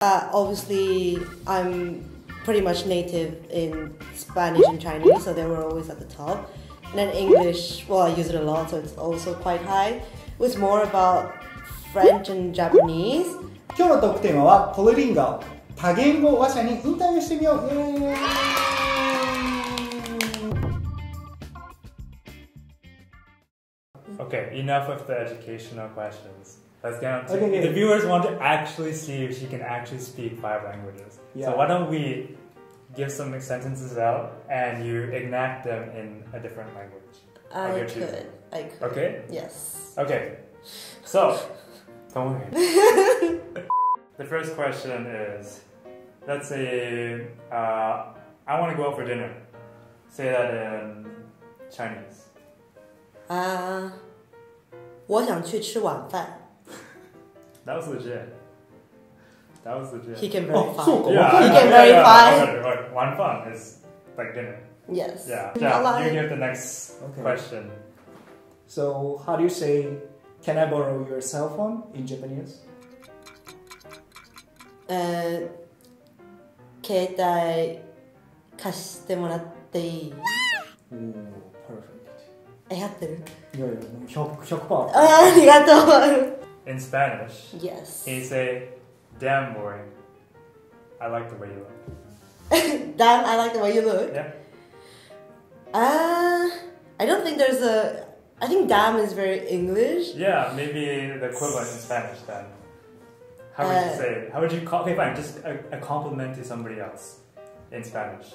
Obviously, I'm pretty much native in Spanish and Chinese, so they were always at the top. And then English, well, I use it a lot, so it's also quite high. It was more about French and Japanese. 今日のトークテーマはトリリンガー、多言語話者にインタビューしてみよう。Okay, enough of the educational questions. Let's get on to it. The viewers want to actually see if she can actually speak 5 languages. Yeah. So why don't we give some sentences out and you enact them in a different language? I could. Okay? Yes. Okay. So, don't worry. The first question is, let's say I want to go out for dinner. Say that in Chinese. 我想去吃晚饭。 That was legit. That was legit. He can verify. Yeah, he can verify. One fun is like dinner. Yes. Yeah. Yeah. You give the next question. So, how do you say, can I borrow your cell phone in Japanese? 携帯貸してもらっていい？ Perfect. やってる？いやいや、100%。ありがとう。 In Spanish, yes. Can you say, damn boy, I like the way you look. Damn, I like the way you look? Yeah. I don't think there's a... I think damn is very English. Yeah, maybe the equivalent in Spanish then. How would you say it? How would you call... Okay, fine, just a compliment to somebody else in Spanish.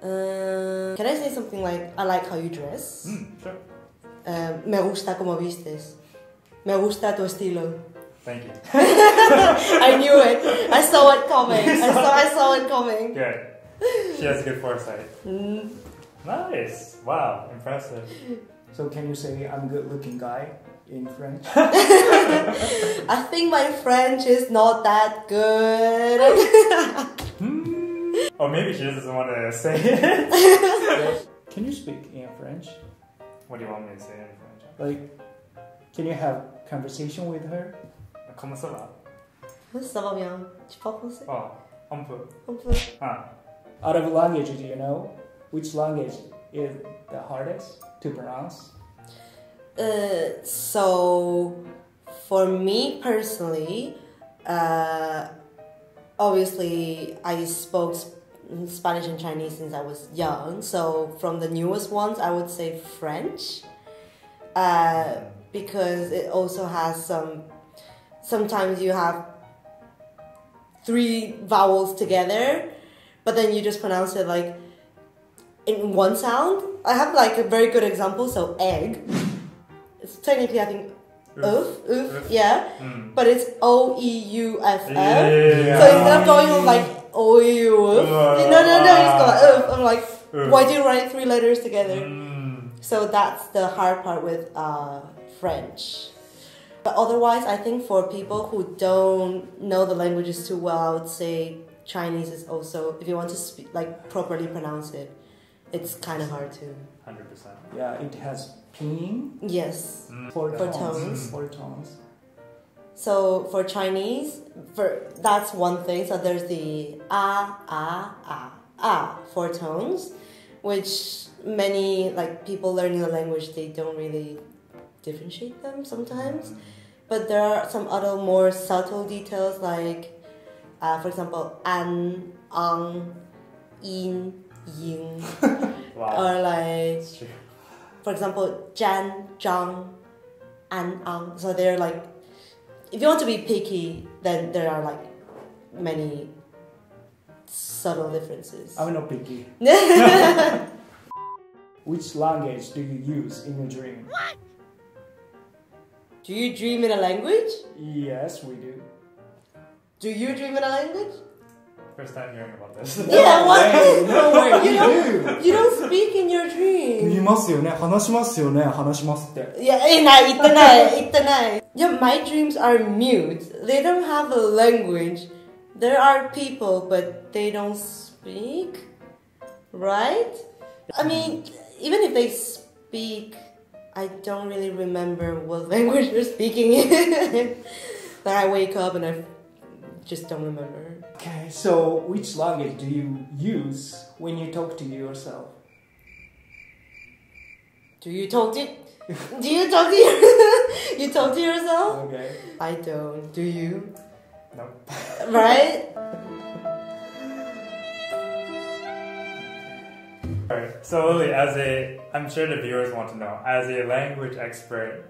Can I say something like, I like how you dress? Sure. Me gusta como vistes. Me gusta tu estilo. Thank you. I knew it. I saw it coming. I saw it coming. Good. She has good foresight. Nice. Wow. Impressive. So can you say I'm a good looking guy in French? I think my French is not that good. Or maybe she doesn't want to say it. Can you speak in French? What do you want me to say in French? Like, can you have conversation with her? Comment ça va? Ça va bien. Tu parles français? Oh, un peu. Un peu. Out of languages, do you know which language is the hardest to pronounce? So, for me personally, obviously I spoke Spanish and Chinese since I was young. So from the newest ones, I would say French. Because it also has sometimes you have 3 vowels together, but then you just pronounce it like in one sound. I have like a very good example, so egg. It's technically, I think, oof, yeah. But it's O-E-U-F-F. Yeah. So instead of going on like O-E-U-F, no, you just go like oof. I'm like, why do you write 3 letters together? So that's the hard part with French. But otherwise, I think for people who don't know the languages too well, I would say Chinese is also, if you want to speak, like properly pronounce it, it's kind of hard too. 100%. Yeah, it has pinyin. Yes. For tones. For tones. So for Chinese, that's one thing. So there's the for tones, which many like people learning the language, they don't really differentiate them sometimes. But there are some other more subtle details like, for example, an, ang, in, ying. Wow. Or like, for example, jan, zhang, an, ang. So they're like, if you want to be picky, then there are like many subtle differences. I'm not picky. Which language do you use in your dream? What? Do you dream in a language? Yes, we do. Do you dream in a language? First time hearing about this. Yeah, what? No way, we do. You don't speak in your dream. 言いますよね、話しますよね、話しますって。Yeah, 言ってない。Yeah, my dreams are mute. They don't have a language. There are people, but they don't speak. Right? I mean, even if they speak, I don't really remember what language they're speaking in. Like I wake up and I just don't remember. Okay, so which language do you use when you talk to yourself? Do you talk to you talk to yourself? Okay. I don't. Do you? No. Right? Alright, so Lily, I'm sure the viewers want to know, as a language expert,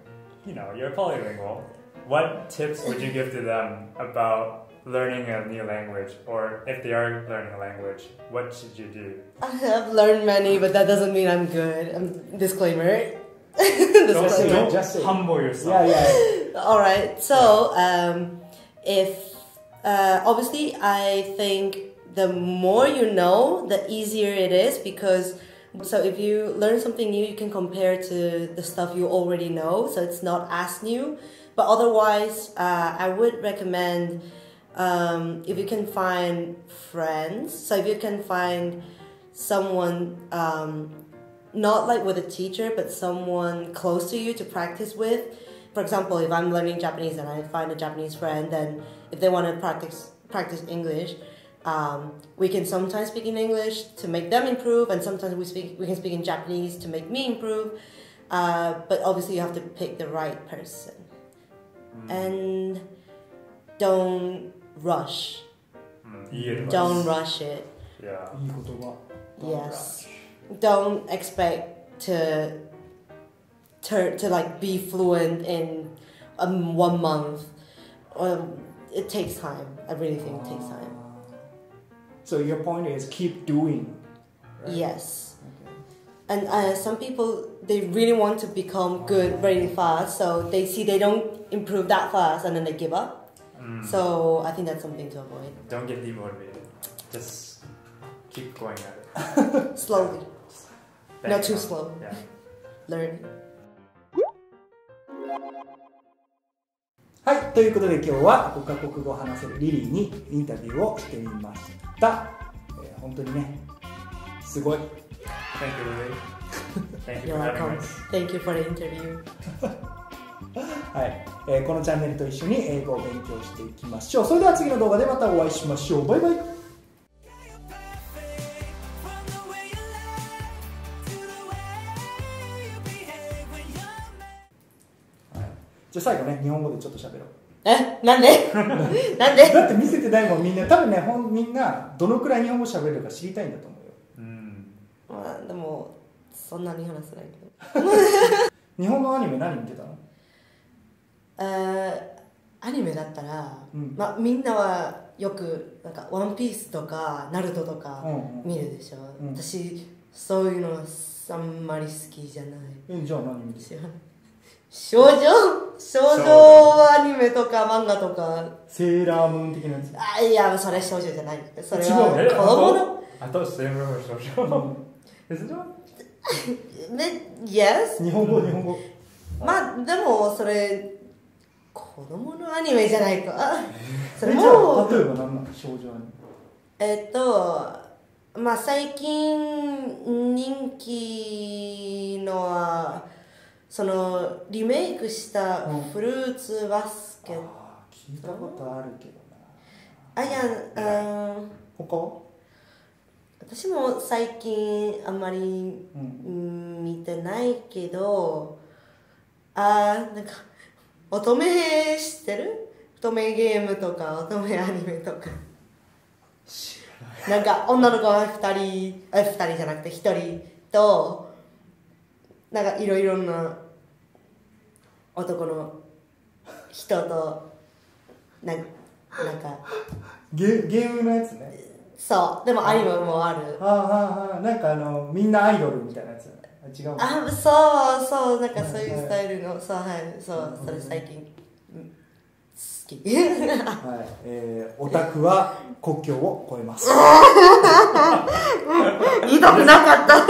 you're polylingual. What tips would you give to them about learning a new language, or if they are learning a language, what should you do? I have learned many, but that doesn't mean I'm good. Disclaimer. Just humble yourself. Yeah. Alright, so if obviously I think the more you know, the easier it is, because so if you learn something new, you can compare to the stuff you already know, so it's not as new. But otherwise, I would recommend if you can find friends, so if you can find someone not like with a teacher, but someone close to you to practice with. For example, if I'm learning Japanese and I find a Japanese friend, then if they want to practice English, we can sometimes speak in English to make them improve, and sometimes we can speak in Japanese to make me improve. But obviously, you have to pick the right person, and don't rush. Don't rush it. Yeah. Yes. Don't expect to like be fluent in 1 month. It takes time. I really think it takes time. So your point is keep doing. Right? Yes. Okay. And some people, they really want to become good very fast, so they see they don't improve that fast and then they give up. So I think that's something to avoid. Don't get demotivated. Just keep going at it. Slowly. Not too slow. Yeah. Learn. はい、ということで今日は5カ国語を話せるリリーにインタビューをしてみました。本当にね、すごい。Thank you, Lily. Thank you You're for having welcome. us. Thank you for the interview. はい、このチャンネルと一緒に英語を勉強していきましょう。それでは次の動画でまたお会いしましょう。バイバイ。じゃあ最後ね、日本語でちょっと喋ろう。なんでなんでだって見せてないもんみんな。多分ね、みんなどのくらい日本語喋れるか知りたいんだと思うよ。まあでもそんなに話せないけど。日本のアニメ何見てたの？アニメだったら、まあみんなはよくなんかワンピースとかナルトとか見るでしょ。私そういうのはあんまり好きじゃない。じゃあ何見てる？少女アニメとか漫画とかセーラームーン的なやつ。いや、それ少女じゃない。それは子供の。I thought Sailor Moon was shoujo. Is it not? Yes. 日本語。まあでもそれ子供のアニメじゃないか。それも例えば何なの？少女アニメ。まあ最近人気のはそのリメイクしたフルーツバスケット。聞いたことあるけどな。他は？私も最近あんまり、見てないけど、なんか乙女知ってる？乙女ゲームとか乙女アニメとか。なんか女の子が2人じゃなくて1人となんかいろいろな男の人となんかゲームのやつね。そう、でもアニメもある。なんかみんなアイドルみたいなやつ。違う。そう、なんかそういうスタイルの、そう、はい、そう、それ最近好き。はい、オタクは国境を越えます。言いたくなかった。